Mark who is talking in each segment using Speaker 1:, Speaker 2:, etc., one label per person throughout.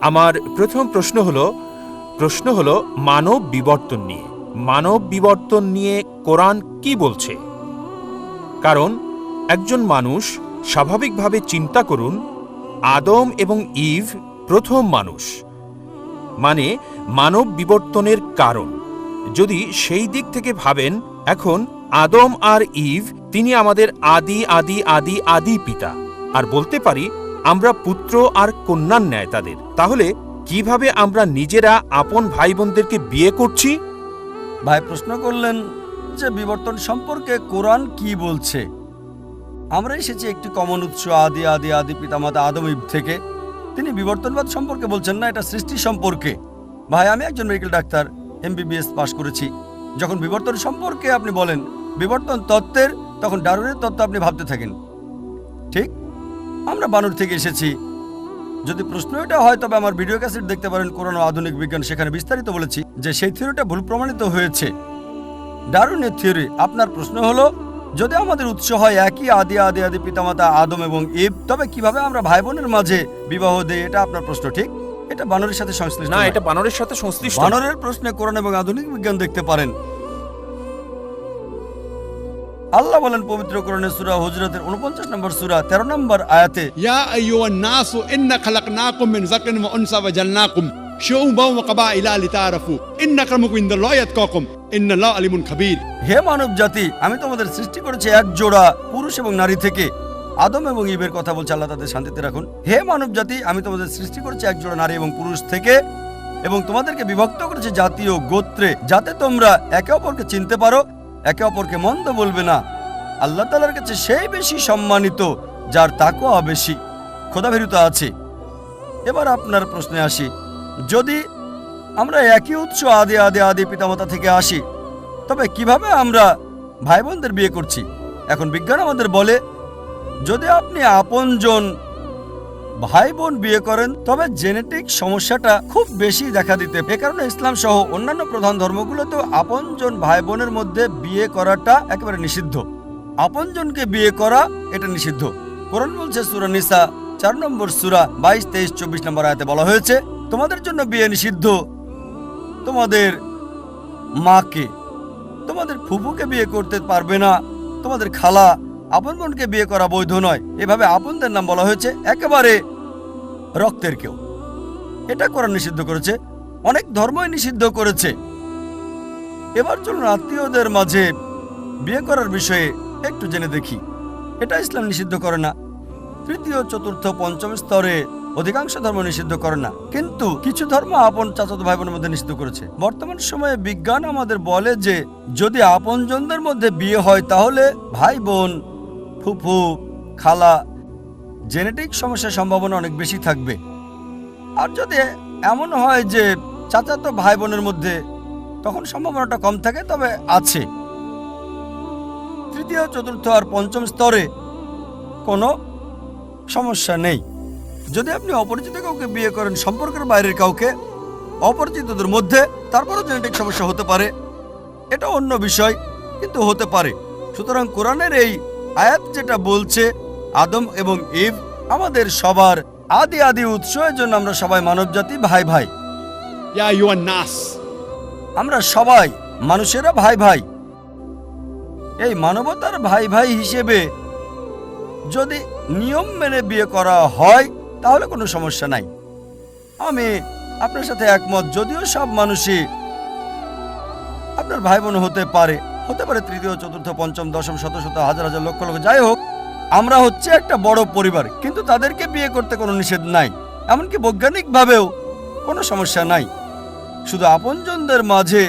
Speaker 1: আমার প্রথম প্রশ্ন হলো মানব বিবর্তন নিয়ে। মানব বিবর্তন নিয়ে কোরআন কি বলছে? কারণ একজন মানুষ স্বাভাবিকভাবে চিন্তা করুন, আদম এবং ইভ প্রথম মানুষ, মানে মানব বিবর্তনের কারণ। যদি সেই দিক থেকে ভাবেন, এখন আদম আর ইভ তিনি আমাদের আদি আদি আদি আদি পিতা, আর বলতে পারি আমরা পুত্র আর কন্যার ন্যায় তাদের। তাহলে কিভাবে আমরা নিজেরা আপন ভাই বোনদেরকে বিয়ে করছি?
Speaker 2: ভাই প্রশ্ন করলেন যে বিবর্তন সম্পর্কে কোরআন কি বলছে। আমরা এসেছি একটি কমন উৎস, আদি আদি আদি পিতামাতা আদম ইভ থেকে। তিনি বিবর্তনবাদ সম্পর্কে বলছেন না, এটা সৃষ্টি সম্পর্কে। ভাই আমি একজন মেডিকেল ডাক্তার, MBBS পাশ করেছি। যখন বিবর্তন সম্পর্কে আপনি বলেন বিবর্তন তত্ত্বের, তখন ডারউইনের তত্ত্ব আপনি ভাবতে থাকেন। ঠিক, আমরা বানর থেকে এসেছি। যদি প্রশ্ন এটা হয় তবে আমার ভিডিও ক্যাসেট দেখতে পারেন, কোরআন ও আধুনিক বিজ্ঞান, সেখানে বিস্তারিত বলেছি যে সেই থিওরিটা ভুল প্রমাণিত হয়েছে, ডারউইনের থিওরি। আপনার প্রশ্ন হলো, যদি আমাদের উৎস হয় একই আদি আদি আদি পিতামাতা আদম এবং ইভ, তবে কিভাবে আমরা ভাই বোনের মাঝে বিবাহ দেই? এটা আপনার প্রশ্ন। ঠিক, এটা বানরের সাথে সংশ্লিষ্ট
Speaker 1: না,
Speaker 2: নয়।
Speaker 1: এটা বানরের সাথে সংশ্লিষ্ট।
Speaker 2: বানরের প্রশ্নে কোরআন এবং আধুনিক বিজ্ঞান দেখতে পারেন। আল্লাহ বলেন পবিত্র কোরআনের সূরা হুজরাতের 49 নম্বর সূরা 13 নম্বর আয়াতে,
Speaker 3: ইয়া আইয়ুহান নাসু ইন্না খালাকনাকুম মিন যাকারিন ওয়া উনসা ওয়া জাআলনাকুম শুউবান ওয়া কাবাইলা লিতাআরাফু ইন্না আক্রামাকুম ইনদাল্লাহি আতকাকুম ইন্নাল্লাহু আলিমুন খাবীর।
Speaker 2: হে মানব জাতি, আমি তোমাদের সৃষ্টি করেছি এক জোড়া পুরুষ এবং নারী থেকে। আদম এবং ইভের কথা বলছে, আল্লাহ তাদের শান্তিতে রাখুন। হে মানব জাতি, আমি তোমাদের সৃষ্টি করেছি এক জোড়া নারী এবং পুরুষ থেকে, এবং তোমাদেরকে বিভক্ত করেছি জাতি ও গোত্রে, যাতে তোমরা একে অপরকে চিনতে পারো, একে অপরকে মন্দ বলবে না। আল্লাহ তাআলার কাছে সেই বেশি সম্মানিত যার তাকওয়া বেশি, খোদাভীরুতা আছে। এবার আপনার প্রশ্নে আসি, যদি আমরা একই উৎস আদি আদি আদি পিতামাতা থেকে আসি, তবে কিভাবে আমরা ভাই বোনদের বিয়ে করছি? এখন বিজ্ঞান আমাদের বলে, যদি আপনি আপনজন ভাই বোন বিয়ে করেন তবে জেনেটিক সমস্যাটা খুব বেশি দেখা দিতে। এ কারণে ইসলাম সহ অন্যান্য প্রধান ধর্মগুলোতেও আপনজন ভাই বোনের মধ্যে বিয়ে করাটা একেবারে নিষিদ্ধ। আপনজনকে বিয়ে করা এটা নিষিদ্ধ। কোরআন বলছে সূরা নিসা 4 নম্বর সূরা 22, 23, 24 নম্বর আয়াতে বলা হয়েছে, তোমাদের জন্য বিয়ে নিষিদ্ধ তোমাদের মাকে, তোমাদের ফুফুকে বিয়ে করতে পারবে না, তোমাদের খালা, আপন বোনকে বিয়ে করা বৈধ নয়। এভাবে আপনদের নাম বলা হয়েছে, একেবারে রক্তের কেউ। এটা কোরআন নিষিদ্ধ করেছে, অনেক ধর্মই নিষিদ্ধ করেছে। এবার চলুন আত্মীয়দের মাঝে বিয়ে করার বিষয়ে একটু জেনে দেখি। এটা ইসলাম নিষিদ্ধ করে না। তৃতীয়, চতুর্থ, পঞ্চম স্তরে অধিকাংশ ধর্ম নিষিদ্ধ করে না, কিন্তু কিছু ধর্ম আপন চাচাতো ভাই বোনের মধ্যে নিষিদ্ধ করেছে। বর্তমান সময়ে বিজ্ঞান আমাদের বলে যে যদি আপনজনদের মধ্যে বিয়ে হয় তাহলে ভাই বোন, ফুফু, খালা, জেনেটিক সমস্যার সম্ভাবনা অনেক বেশি থাকবে। আর যদি এমন হয় যে চাচাতো ভাই বোনের মধ্যে, তখন সম্ভাবনাটা কম থাকে, তবে আছে। তৃতীয়, চতুর্থ আর পঞ্চম স্তরে কোনো সমস্যা নেই। যদি আপনি অপরিচিত কাউকে বিয়ে করেন, সম্পর্কের বাইরের কাউকে, অপরিচিতদের মধ্যে, তারপরও জেনেটিক সমস্যা হতে পারে, এটা অন্য বিষয়, কিন্তু হতে পারে। সুতরাং কোরআনের এই আয়াত যেটা বলছে আদম এবং ইভ আমাদের সবার আদি আদি উৎস, এর জন্য আমরা সবাই মানবজাতি, ভাই ভাই।
Speaker 3: ইয়া আইয়ুহান নাস,
Speaker 2: আমরা সবাই মানুষেরা ভাই ভাই। এই মানবতার ভাই ভাই হিসেবে যদি নিয়ম মেনে বিয়ে করা হয় তাহলে কোনো সমস্যা নাই। আমি আপনার সাথে একমত, যদিও সব মানুষই আপনার ভাই বোন হতে পারে, তৃতীয়, চতুর্থ, পঞ্চম, দশম, শত শত, হাজার হাজার, লক্ষ লক্ষ, যাই হোক, আমরা হচ্ছে একটা বড় পরিবার, কিন্তু তাদেরকে বিয়ে করতে কোনো নিষেধ নাই, এমনকি বৈজ্ঞানিকভাবেও কোনো সমস্যা নাই। শুধু আপনজনদের মাঝে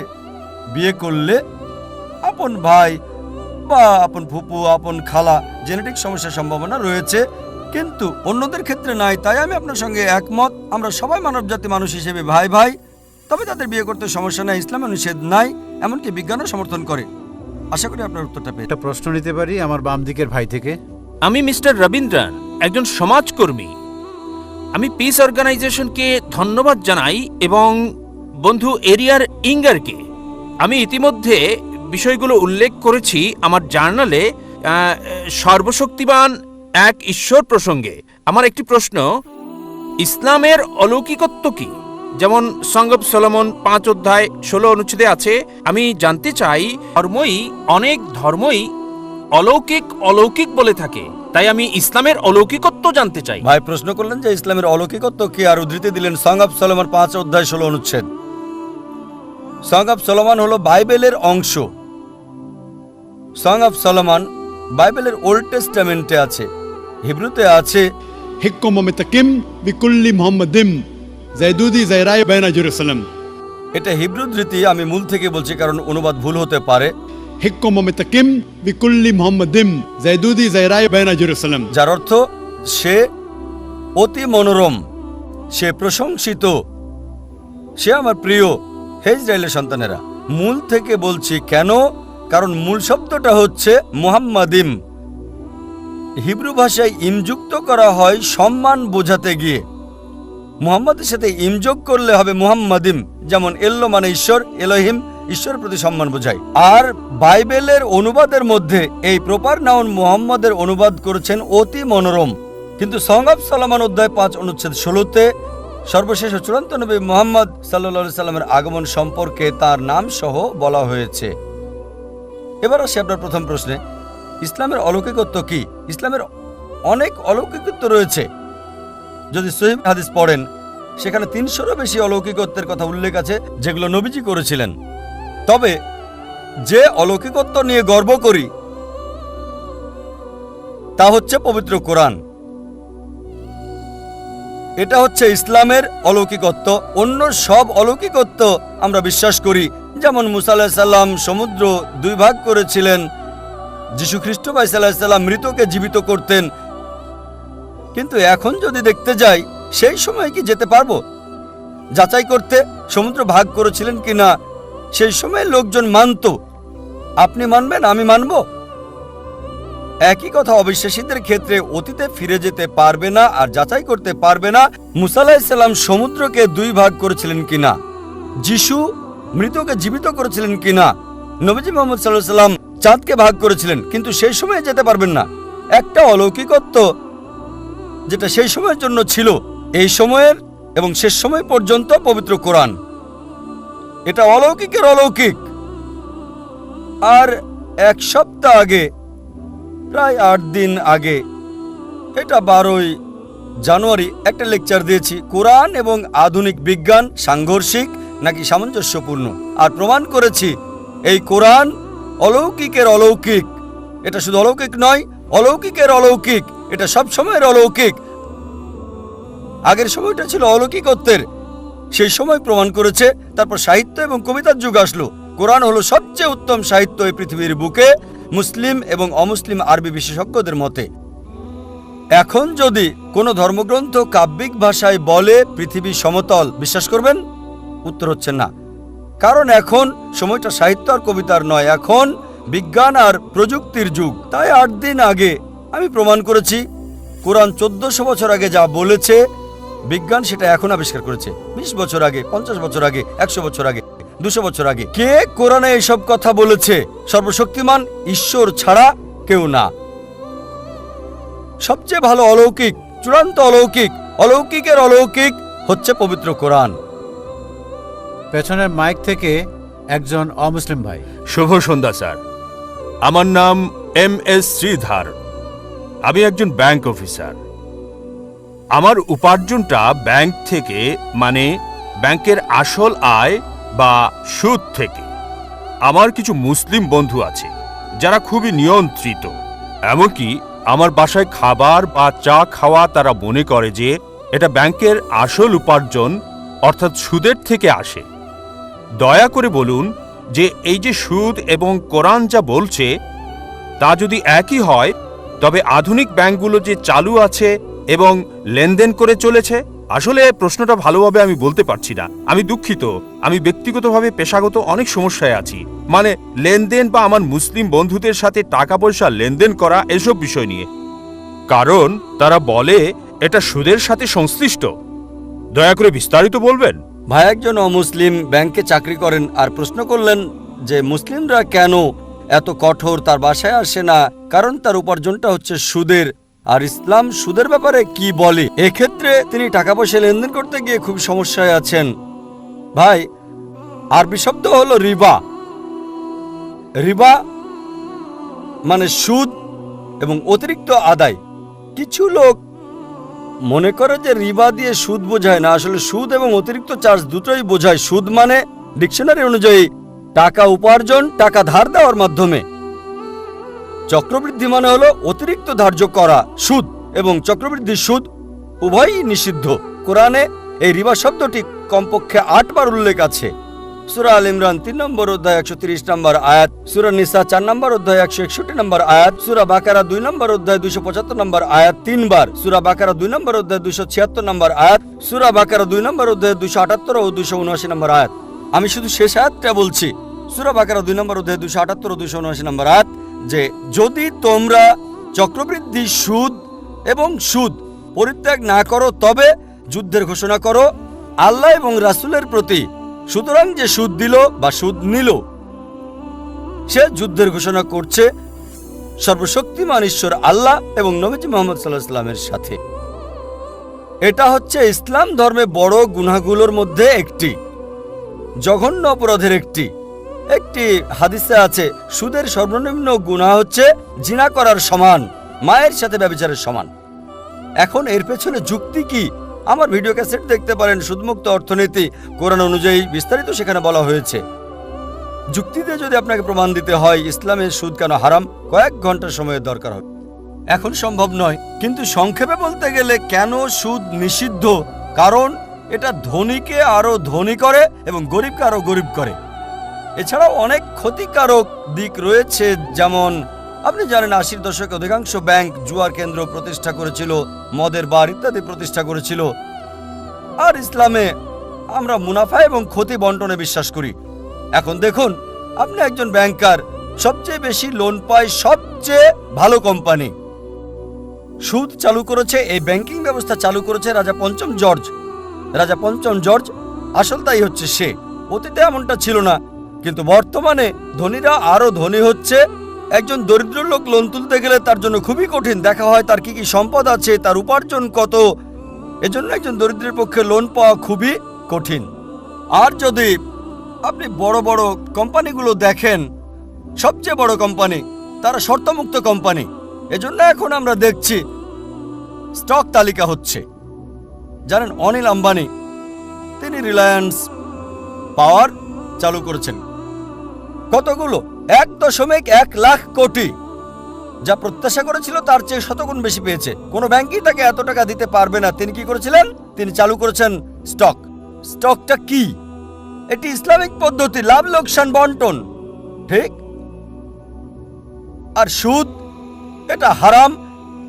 Speaker 2: বিয়ে করলে আপন ভাই বা আপন ফুপু, আপন খালা, জেনেটিক সমস্যার সম্ভাবনা রয়েছে, কিন্তু অন্যদের ক্ষেত্রে নাই। তাই আমি আপনার সঙ্গে একমত, আমরা সবাই মানবজাতি, মানুষ হিসেবে ভাই ভাই, তবে তাদের বিয়ে করতে সমস্যা নাই, ইসলামে নিষেধ নাই, এমনকি বিজ্ঞানও সমর্থন করে। আশা করি আপনার উত্তরটা পেয়ে।
Speaker 4: একটা প্রশ্ন নিতে পারি আমার বাম দিকের ভাই থেকে?
Speaker 1: আমি মিস্টার রবীন্দ্রন, একজন সমাজকর্মী। আমি পিস অর্গানাইজেশনকে ধন্যবাদ জানাই এবং বন্ধু এরিয়ার ইঙ্গারকে। আমি ইতিমধ্যে বিষয়গুলো উল্লেখ করেছি আমার জার্নালে সর্বশক্তিমান এক ঈশ্বর প্রসঙ্গে। আমার একটি প্রশ্ন, ইসলামের অলৌকিকত্ব কি? যেমন সং অব সলোমন 5 অধ্যায় 16 অনুচ্ছেদে আছে, আমি জানতে চাই অনেক ধর্মই অলৌকিক অলৌকিক বলে থাকে, তাই আমি ইসলামের অলৌকিকত্ব জানতে চাই।
Speaker 2: ভাই প্রশ্ন করলেন যে ইসলামের অলৌকিকত্ব কি, আর উদ্ধৃতি দিলেন সং অব সলোমন 5 অধ্যায় 16 অনুচ্ছেদ। সং অব সলোমন হলো বাইবেলের অংশ। সং অব সলোমন বাইবেলের ওল্ড টেস্টামেন্টে আছে, হিব্রুতে আছে।
Speaker 3: حكم ومتكم بكل محمدم زيدودي زيراي بين جيروسلم
Speaker 2: এটা হিব্রু ধৃতি, আমি মূল থেকে বলছি কারণ অনুবাদ ভুল হতে পারে।
Speaker 3: حكم ومتكم بكل محمدم زيدودي زيراي بين جيروسلم
Speaker 2: যার অর্থ সে অতি মনোরম, সে প্রশংসিত, সে আমার প্রিয়, হে ইসরায়েলের সন্তানেরা। মূল থেকে বলছি কেন? কারণ মূল শব্দটা হচ্ছে মুহাম্মাদিম। হিব্রু ভাষায় ইমযুক্ত করা হয় সম্মান বোঝাতে গিয়ে। মুহাম্মাদের সাথে ইমযোগ করলে হবে মুহাম্মাদিম, যেমন এল্লো মানে ঈশ্বর, এলোহিম ঈশ্বরের প্রতি সম্মান বোঝায়। আর বাইবেলের অনুবাদের মধ্যে এই প্রপার নাউন মুহাম্মাদের অনুবাদ করেছেন অতি মনোরম। কিন্তু সং অব সলোমন অধ্যায় 5 অনুচ্ছেদ 16-তে সর্বশেষ ও চূড়ান্ত নবী মুহাম্মদ সাল্লাল্লাহু আলাইহি সাল্লামের আগমন সম্পর্কে তার নাম সহ বলা হয়েছে। এবার আসি আপনার প্রথম প্রশ্নে, ইসলামের অলৌকিকত্ব কি? ইসলামের অনেক অলৌকিকত্ব রয়েছে। যদি সহিহ হাদিস পড়েন, সেখানে 300-রও বেশি অলৌকিকত্বের কথা উল্লেখ আছে যেগুলো নবীজি করেছিলেন। তবে যে অলৌকিকত্ব নিয়ে গর্ব করি তা হচ্ছে পবিত্র কোরআন। এটা হচ্ছে ইসলামের অলৌকিকত্ব। অন্য সব অলৌকিকত্ব আমরা বিশ্বাস করি, যেমন মুসা আলাইহিস সালাম সমুদ্র 2 ভাগ করেছিলেন, যীশু খ্রিস্ট ভাই সাল্লাল্লাহু আলাইহি সাল্লাম মৃতকে জীবিত করতেন। কিন্তু এখন যদি দেখতে যাই, সেই সময় কি যেতে পারবো যাচাই করতে সমুদ্র ভাগ করেছিলেন কিনা? সেই সময় লোকজন মানত, আপনি মানবেন, আমি মানব। একই কথা অবিশ্বাসীদের ক্ষেত্রে অতীতে ফিরে যেতে পারবে না আর যাচাই করতে পারবে না মুসা আলাইহিস সালাম সমুদ্রকে 2 ভাগ করেছিলেন কিনা, যিশু মৃতকে জীবিত করেছিলেন কিনা, নবীজি মুহাম্মদ সাল্লাল্লাহু আলাইহি সাল্লাম চাঁদকে ভাগ করেছিলেন, কিন্তু সেই সময়ে যেতে পারবেন না। একটা অলৌকিকত্ব যেটা সেই সময়ের জন্য ছিল, এই সময়ের এবং শেষ সময় পর্যন্ত পবিত্র কোরআন। এটা অলৌকিকের অলৌকিক। আর 1 সপ্তাহ আগে, প্রায় 8 দিন আগে, এটা 12ই জানুয়ারি একটা লেকচার দিয়েছি, কোরআন এবং আধুনিক বিজ্ঞান সাংঘর্ষিক নাকি সামঞ্জস্যপূর্ণ। আর প্রমাণ করেছি এই কোরআন অলৌকিকের অলৌকিক। এটা শুধু অলৌকিক নয়, অলৌকিকের অলৌকিক। এটা সব সময়ের অলৌকিক। আগের সময়টা ছিল অলৌকিকত্বের, সেই সময় প্রমাণ করেছে। তারপর সাহিত্য এবং কবিতার যুগ আসলো। কোরআন হলো সবচেয়ে উত্তম সাহিত্য এই পৃথিবীর বুকে, মুসলিম এবং অমুসলিম আরবি বিশেষজ্ঞদের মতে। এখন যদি কোনো ধর্মগ্রন্থ কাব্যিক ভাষায় বলে পৃথিবী সমতল, বিশ্বাস করবেন? উত্তর হচ্ছে না। কারণ এখন সময়টা সাহিত্য আর কবিতার নয়, এখন বিজ্ঞান আর প্রযুক্তির যুগ। তাই 8 দিন আগে আমি প্রমাণ করেছি কোরআন 1400 বছর আগে যা বলেছে, বিজ্ঞান সেটা এখন আবিষ্কার করেছে। 20 বছর আগে, 50 বছর আগে, 100 বছর আগে, 200 বছর আগে। কে কোরআনে এসব কথা বলেছে? সর্বশক্তিমান ঈশ্বর ছাড়া কেউ না। সবচেয়ে ভালো অলৌকিক, চূড়ান্ত অলৌকিক, অলৌকিকের অলৌকিক হচ্ছে পবিত্র কোরআন।
Speaker 4: পেছনের মাইক থেকে একজন অমুসলিম ভাই।
Speaker 1: শুভ সন্ধ্যা স্যার, আমার নাম MS শ্রীধর। আমি একজন ব্যাংক অফিসার। আমার উপার্জনটা ব্যাংক থেকে, মানে ব্যাংকের আসল আয় বা সুদ থেকে। আমার কিছু মুসলিম বন্ধু আছে যারা খুবই নিয়ন্ত্রিত। এমনকি আমার বাসায় খাবার বা চা খাওয়া তারা মনে করে যে এটা ব্যাংকের আসল উপার্জন, অর্থাৎ সুদের থেকে আসে। দয়া করে বলুন যে এই যে সুদ এবং কোরআন যা বলছে তা যদি একই হয়, তবে আধুনিক ব্যাংকগুলো যে চালু আছে এবং লেনদেন করে চলেছে। আসলে প্রশ্নটা ভালোভাবে আমি বলতে পারছি না, আমি দুঃখিত। আমি ব্যক্তিগতভাবে পেশাগত অনেক সমস্যায় আছি, মানে লেনদেন বা আমার মুসলিম বন্ধুদের সাথে টাকা পয়সা লেনদেন করা এসব বিষয় নিয়ে। কারণ তারা বলে এটা সুদের সাথে সংশ্লিষ্ট। দয়া করে বিস্তারিত বলবেন।
Speaker 2: ভাই একজন অমুসলিম ব্যাংকে চাকরি করেন আর প্রশ্ন করলেন যে মুসলিমরা কেন এত কঠোর, তার বাসায় আসে না, কারণ তার উপার্জনটা হচ্ছে সুদের। আর ইসলাম সুদের ব্যাপারে কি বলে। এক্ষেত্রে তিনি টাকা পয়সা লেনদেন করতে গিয়ে খুব সমস্যায় আছেন। ভাই, আরবি শব্দ হলো রিবা। রিবা মানে সুদ এবং অতিরিক্ত আদায়। কিছু লোক মনে করে যে রিবা দিয়ে সুদ বোঝায় না, আসলে সুদ এবং অতিরিক্ত চার্জ দুটোই বোঝায়। সুদ মানে ডিকশনারি অনুযায়ী টাকা উপার্জন, টাকা ধার দেওয়ার মাধ্যমে। চক্রবৃদ্ধি মানে হলো অতিরিক্ত ধার্য করা সুদ, এবং চক্রবৃদ্ধি সুদ উভয়ই নিষিদ্ধ। কোরআনে এই রিবা শব্দটি কমপক্ষে 8 বার উল্লেখ আছে। সূরা আল ইমরান 3 নম্বর অধ্যায় 130 নম্বর আয়াত, সূরা নিসা 4 নম্বর অধ্যায় 161 নম্বর আয়াত, সূরা বাকারা 2 নম্বর অধ্যায় 275 নম্বর আয়াত 3 বার, সূরা বাকারা 2 নম্বর অধ্যায় 276 নম্বর আয়াত, সূরা বাকারা 2 নম্বর অধ্যায় 278 ও 279 নম্বর আয়াত। আমি শুধু শেষ আয়াতটা বলছি, সূরা বাকারা 2 নম্বর অধ্যায় 278 ও 279 নম্বর আয়াত, যে যদি তোমরা চক্রবৃদ্ধি সুদ এবং সুদ পরিত্যাগ না করো তবে যুদ্ধের ঘোষণা করো আল্লাহ এবং রাসূলের প্রতি। সুতরাং যে সুদ দিল বা সুদ নিল সে যুদ্ধের ঘোষণা করছে সর্বশক্তিমান ঈশ্বর আল্লাহ এবং নবীজি মুহাম্মদ সাল্লাল্লাহু আলাইহি ওয়াসাল্লামের সাথে। এটা হচ্ছে ইসলাম ধর্মে বড় গুনাহগুলোর মধ্যে একটি, জঘন্য অপরাধের একটি। একটি হাদিসে আছে সুদের সর্বনিম্ন গুনাহ হচ্ছে জিনা করার সমান, মায়ের সাথে ব্যভিচারের সমান। এখন এর পেছনে যুক্তি কি? আমার ভিডিও ক্যাসেট দেখতে পারেন, সুদমুক্ত অর্থনীতি, কোরআন অনুযায়ী বিস্তারিত সেখানে বলা হয়েছে। যুক্তিতে যদি আপনাকে প্রমাণ দিতে হয় ইসলামের সুদ কেন হারাম, কয়েক ঘন্টা সময়ের দরকার হবে। এখন সম্ভব নয়, কিন্তু সংক্ষেপে বলতে গেলে কেন সুদ নিষিদ্ধ, কারণ এটা ধনীকে আরো ধনী করে এবং গরিবকে আরো গরিব করে। এছাড়াও অনেক ক্ষতিকারক দিক রয়েছে, যেমন আপনি জানেন 80 দশকে অধিকাংশ ব্যাংক জুয়ার কেন্দ্র প্রতিষ্ঠা করেছিল, মদের বার ইত্যাদি প্রতিষ্ঠা করেছিল। আর ইসলামে আমরা মুনাফা এবং ক্ষতি বন্টনে বিশ্বাস করি। এখন দেখুন, আপনি একজন ব্যাংকার, সবচেয়ে বেশি লোন পায় সবচেয়ে ভালো কোম্পানি। সুদ চালু করেছে, এই ব্যাংকিং ব্যবস্থা চালু করেছে রাজা পঞ্চম জর্জ। রাজা পঞ্চম জর্জ আসল তাই হচ্ছে সে। অতীতে এমনটা ছিল না, কিন্তু বর্তমানে ধনীরা আরো ধনী হচ্ছে। একজন দরিদ্র লোক লোন তুলতে গেলে তার জন্য খুবই কঠিন। দেখা হয় তার কি কি সম্পদ আছে, তার উপার্জন কত। এজন্য একজন দরিদ্রের পক্ষে লোন পাওয়া খুবই কঠিন। আর যদি আপনি বড় বড় কোম্পানিগুলো দেখেন, সবচেয়ে বড় কোম্পানি তারা শর্তমুক্ত কোম্পানি। এজন্য এখন আমরা দেখছি স্টক তালিকা হচ্ছে। জানেন অনিল আম্বানি, তিনি রিলায়েন্স পাওয়ার চালু করেছেন। কতগুলো? 1.1 লাখ কোটি। যা প্রত্যাশা করেছিল তার চেয়ে শতগুণ বেশি পেয়েছে। কোনো ব্যাংকই তাকে এত টাকা দিতে পারবে না। তিনি কি করেছিলেন? তিনি চালু করেছেন স্টক। স্টকটা কি? এটি ইসলামিক পদ্ধতি, লাভ লোকসান বন্টন, ঠিক? আর সুদ এটা হারাম,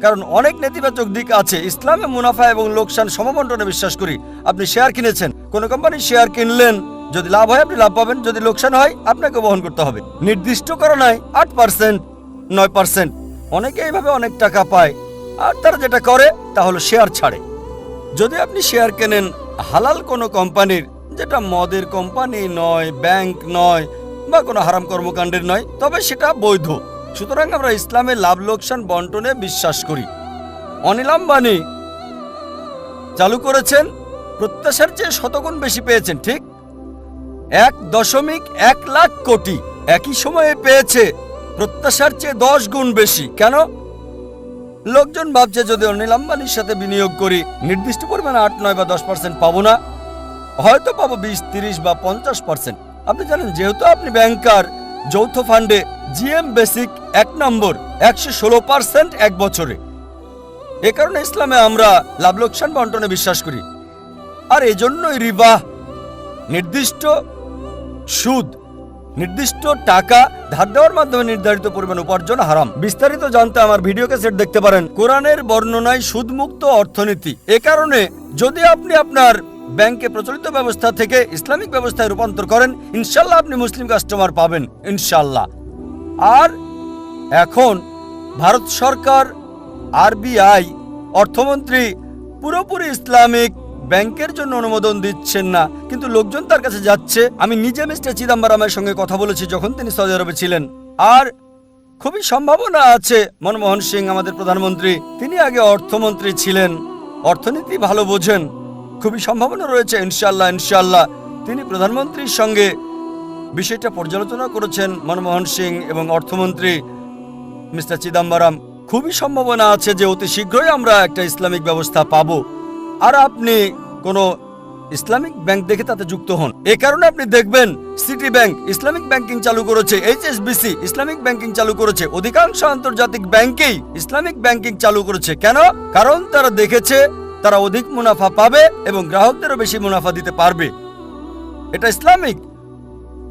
Speaker 2: কারণ অনেক নেতিবাচক দিক আছে। ইসলামে মুনাফা এবং লোকসান সমবন্টনে বিশ্বাস করি। আপনি শেয়ার কিনেছেন, কোন কোম্পানির শেয়ার কিনলেন, যদি লাভ হয় আপনি লাভ পাবেন, যদি লোকসান হয় আপনাকে বহন করতে হবে। নির্দিষ্ট করা নাই 8%, 9%। অনেকে এইভাবে অনেক টাকা পায়। আর তারা যেটা করে তা হলো শেয়ার ছাড়ে। যদি আপনি শেয়ার কেনেন হালাল কোনো কোম্পানির, যেটা মদের কোম্পানি নয়, ব্যাংক নয়, বা কোনো হারাম কর্মকাণ্ডের নয়, তবে সেটা বৈধ। সুতরাং আমরা ইসলামে লাভ লোকসান বন্টনে বিশ্বাস করি। অনিল আম্বানি চালু করেছেন, প্রত্যাশার চেয়ে শতগুণ বেশি পেয়েছেন, ঠিক? 1.1 লাখ কোটি একই সময়ে পেয়েছে, প্রত্যাশার চেয়ে 10 গুণ বেশি। কেন? লোকজন ভাবছে যদি অনিল আম্বানির সাথে বিনিয়োগ করি নির্দিষ্ট পরিমাণে 8, 9 বা 10% পাবো না, হয়তো পাবো 20, 30 বা 50%। আপনি জানেন যেহেতু আপনি ব্যাংকার, যৌথ ফান্ডে জিএম বেসিক 1 নম্বর 116% এক বছরে। এ কারণে ইসলামে আমরা লাভ লোকসান বন্টনে বিশ্বাস করি। আর এজন্যই রিবা, নির্দিষ্ট সুদ, নির্দিষ্ট টাকা ধার দেওয়ার মাধ্যমে নির্ধারিত পরিমাণ উপার্জন হারাম। বিস্তারিত জানতে আমার ভিডিও ক্যাসেট দেখতে পারেন। কোরআনের বর্ণনায় সুদমুক্ত অর্থনীতি। এ কারণে যদি আপনি আপনার ব্যাংকে প্রচলিত ব্যবস্থা থেকে ইসলামিক ব্যবস্থায় রূপান্তর করেন, ইনশাল্লাহ আপনি মুসলিম কাস্টমার পাবেন, ইনশাল্লাহ। আর এখন ভারত সরকার, আরবিআই, অর্থমন্ত্রী পুরোপুরি ইসলামিক ব্যাংকের জন্য অনুমোদন দিচ্ছেন না, কিন্তু লোকজন তার কাছে যাচ্ছে। আমি নিজে মিস্টার চিদাম্বরমের সঙ্গে কথা বলেছি যখন তিনি সৌদি আরবে ছিলেন। আর খুবই সম্ভাবনা আছে মনমোহন সিং আমাদের প্রধানমন্ত্রী, তিনি আগে অর্থমন্ত্রী ছিলেন, অর্থনীতি ভালো বোঝেন। খুবই সম্ভাবনা রয়েছে ইনশাআল্লাহ ইনশাআল্লাহ তিনি প্রধানমন্ত্রীর সঙ্গে বিষয়টা পর্যালোচনা করেছেন মনমোহন সিং এবং অর্থমন্ত্রী মিস্টার চিদাম্বরম। খুবই সম্ভাবনা আছে যে অতি শীঘ্রই আমরা একটা ইসলামিক ব্যবস্থা পাবো। আর আপনি কোনো ইসলামিক ব্যাংক দেখে তাতে যুক্ত হন। এই কারণে আপনি দেখবেন সিটি ব্যাংক ইসলামিক ব্যাংকিং চালু করেছে, HSBC ইসলামিক ব্যাংকিং চালু করেছে, অধিকাংশ আন্তর্জাতিক ব্যাংকেই ইসলামিক ব্যাংকিং চালু করেছে। কেন? কারণ তারা দেখেছে তারা অধিক মুনাফা পাবে এবং গ্রাহকদেরও বেশি মুনাফা দিতে পারবে। এটা ইসলামিক।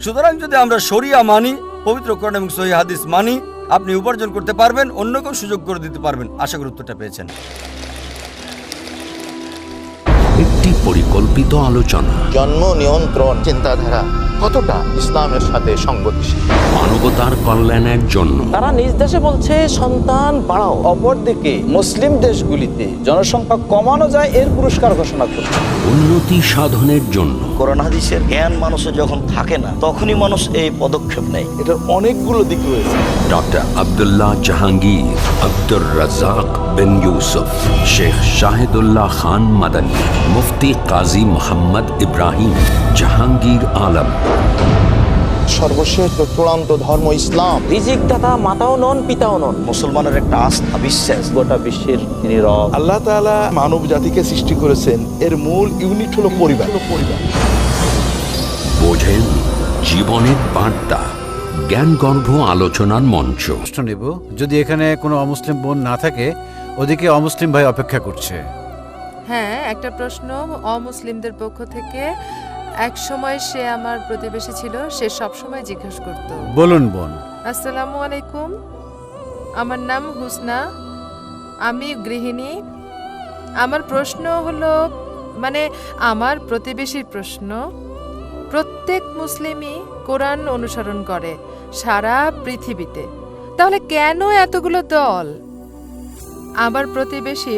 Speaker 2: সুতরাং যদি আমরা শরিয়া মানি, পবিত্র কোরআন এবং সহিহ হাদিস মানি, আপনি উপার্জন করতে পারবেন, অন্যকেও সুযোগ করে দিতে পারবেন। আশা করি উত্তরটা পেয়েছেন।
Speaker 5: একটি পরিকল্পিত আলোচনা,
Speaker 6: জন্ম নিয়ন্ত্রণ চিন্তাধারা কতটা ইসলামের সাথে সংগতিশীল।
Speaker 5: মানবতার কল্যাণের জন্য।
Speaker 7: তারা নিজ দেশে বলছে সন্তান বাড়াও, অপরদিকে মুসলিম দেশগুলিতে জনসংখ্যা কমানো যায় এর পুরস্কার ঘোষণা করছে।
Speaker 5: উন্নতি সাধনের জন্য।
Speaker 8: কোরআন হাদিসের জ্ঞান মানুষের যখন থাকে না, তখনই মানুষ এই পদক্ষেপ নেয়। এটার অনেকগুলো দিক রয়েছে।
Speaker 5: ডক্টর আব্দুল্লাহ জাহাঙ্গীর, আব্দুর রাজ্জাক বিন ইউসুফ, শেখ শাহিদুল্লাহ খান মাদানী, মুফতি কাজী মোহাম্মদ ইব্রাহিম, জাহাঙ্গীর আলম।
Speaker 6: সর্বশেষ চূড়ান্ত ধর্ম ইসলাম।
Speaker 7: রিজিক দাতা মাতাও নন, পিতাও নন।
Speaker 8: মুসলমানের একটা আস্থা, বিশ্বাস।
Speaker 7: গোটা বিশ্বের তিনি রব।
Speaker 9: আল্লাহ তাআলা মানব জাতিকে সৃষ্টি করেছেন, এর মূল ইউনিট হলো পরিবার।
Speaker 5: বোঝেন জীবনের বার্তা, জ্ঞানগর্ভ আলোচনার মঞ্চ।
Speaker 4: প্রশ্ন নেব, যদি এখানে কোনো অমুসলিম বোন না থাকে, ওদিকে অমুসলিম ভাই অপেক্ষা করছে।
Speaker 10: হ্যাঁ, একটা প্রশ্ন অমুসলিমদের পক্ষ থেকে। এক সময় সে আমার প্রতিবেশী ছিল, সে সব সময় জিজ্ঞেস করত।
Speaker 4: বলুন বোন।
Speaker 10: আসসালামু আলাইকুম, আমার নাম হুসনা, আমি গৃহিণী। আমার প্রশ্ন হলো, মানে আমার প্রতিবেশীর প্রশ্ন, প্রত্যেক মুসলিমই কোরআন অনুসরণ করে সারা পৃথিবীতে, তাহলে কেন এতগুলো দল? আমার প্রতিবেশী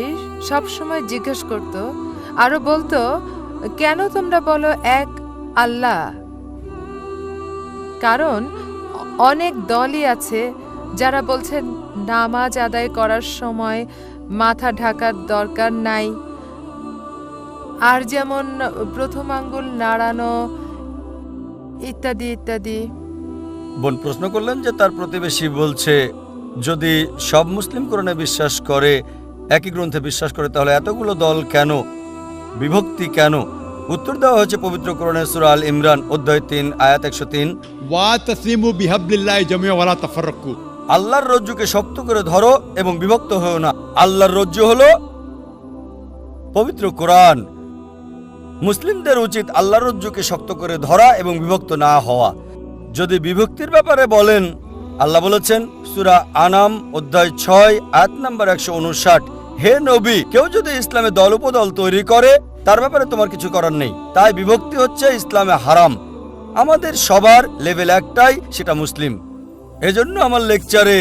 Speaker 10: সব সময় জিজ্ঞেস করত, আরো বলতো, কেন তোমরা বলো এক আল্লাহ? কারণ অনেক দলই আছে যারা বলছে নামাজ আদায় করার সময় মাথা ঢাকার দরকার নাই, আর যেমন প্রথম আঙ্গুল নাড়ানো ইত্যাদি ইত্যাদি।
Speaker 2: বোন প্রশ্ন করলেন যে তার প্রতিবেশী বলছে যদি সব মুসলিম কোরআনে বিশ্বাস করে, একই গ্রন্থে বিশ্বাস করে, তাহলে এতগুলো দল কেন, বিভক্তি কেন? উত্তর দেওয়া হয়েছে পবিত্র কোরআনের সূরা আল ইমরান অধ্যায় 3 আয়াত 103।
Speaker 3: ওয়াতাসিমু বিহাবলিল্লাহি জামিআ ওয়া লা তাফাররাকু।
Speaker 2: আল্লাহর রজ্জুকে শক্ত করে ধরো এবং বিভক্ত হও না। আল্লাহর রজ্জু হলো পবিত্র কোরআন। মুসলিমদের উচিত আল্লাহর রজ্জুকে শক্ত করে ধরা এবং বিভক্ত না হওয়া। যদি বিভক্তির ব্যাপারে বলেন, আল্লাহ বলেছেন সূরা আনাম অধ্যায় 6 আয়াত নাম্বার 159, হে নবী, কেউ যদি ইসলামে দল উপদল তৈরি করে তার ব্যাপারে তোমার কিছু করার নেই। তাই বিভক্তি হচ্ছে ইসলামে হারাম। আমাদের সবার লেভেল একটাই, সেটা মুসলিম। এজন্য আমার লেকচারে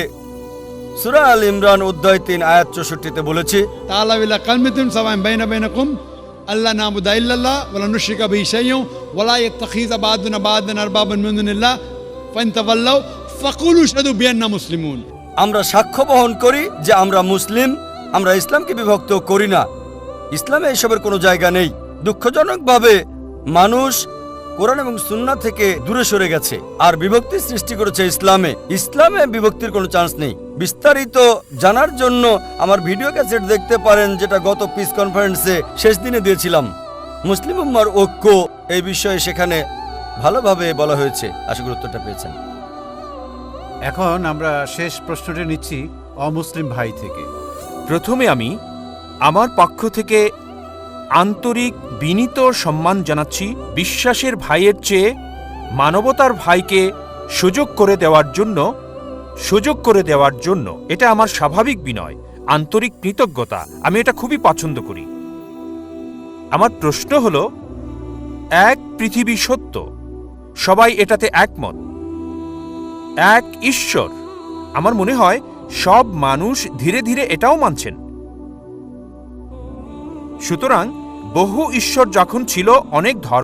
Speaker 2: সূরা আল ইমরান অধ্যায় 3 আয়াত 64-তে বলেছি,
Speaker 3: তাআলা ইলা কালমাতুন সাওয়াইন বাইনা বাইনাকুম আল্লা না'বুদা ইল্লাল্লাহ ওয়া লা নুশরিকা বিহি শাইয়্যান ওয়া লা ইয়াত্তাখিযা বা'দুনা বা'দান আরবাবান মিন দুনিল্লাহ ফাইন তাওয়াল্লাউ ফাকুলু আশহাদু বিআন্না মুসলিমুন। আমরা
Speaker 2: সাক্ষ্য বহন করি যে আমরা মুসলিম। আমরা ইসলামকে বিভক্ত করি না। ইসলামে এসবের কোনো জায়গা নেই। দুঃখজনকভাবে মানুষ কোরআন এবং সুন্নাহ থেকে দূরে সরে গেছে আর বিভক্তি সৃষ্টি করেছে ইসলামে। ইসলামে বিভক্তির কোনো চান্স নেই। বিস্তারিত জানার জন্য আমার ভিডিও ক্যাসেট দেখতে পারেন, যেটা গত পিস কনফারেন্সে শেষ দিনে দিয়েছিলাম। মুসলিম উম্মার ঐক্য এই বিষয়ে সেখানে ভালোভাবে বলা হয়েছে। আশা করি উত্তরটা পেয়েছেন।
Speaker 4: এখন আমরা শেষ প্রশ্নটি নিচ্ছি অমুসলিম ভাই থেকে।
Speaker 1: প্রথমে আমি আমার পক্ষ থেকে আন্তরিক বিনীত সম্মান জানাচ্ছি বিশ্বাসের ভাইয়ের চেয়ে মানবতার ভাইকে সুযোগ করে দেওয়ার জন্য। এটা আমার স্বাভাবিক বিনয়, আন্তরিক কৃতজ্ঞতা। আমি এটা খুবই পছন্দ করি। আমার প্রশ্ন হলো, এক পৃথিবী সত্য, সবাই এটাতে একমত, এক ঈশ্বর। আমার মনে হয় সব মানুষ ধীরে ধীরে এটাও মানছেন। সুতরাং বহু ঈশ্বর যখন ছিল, অনেক ধর্ম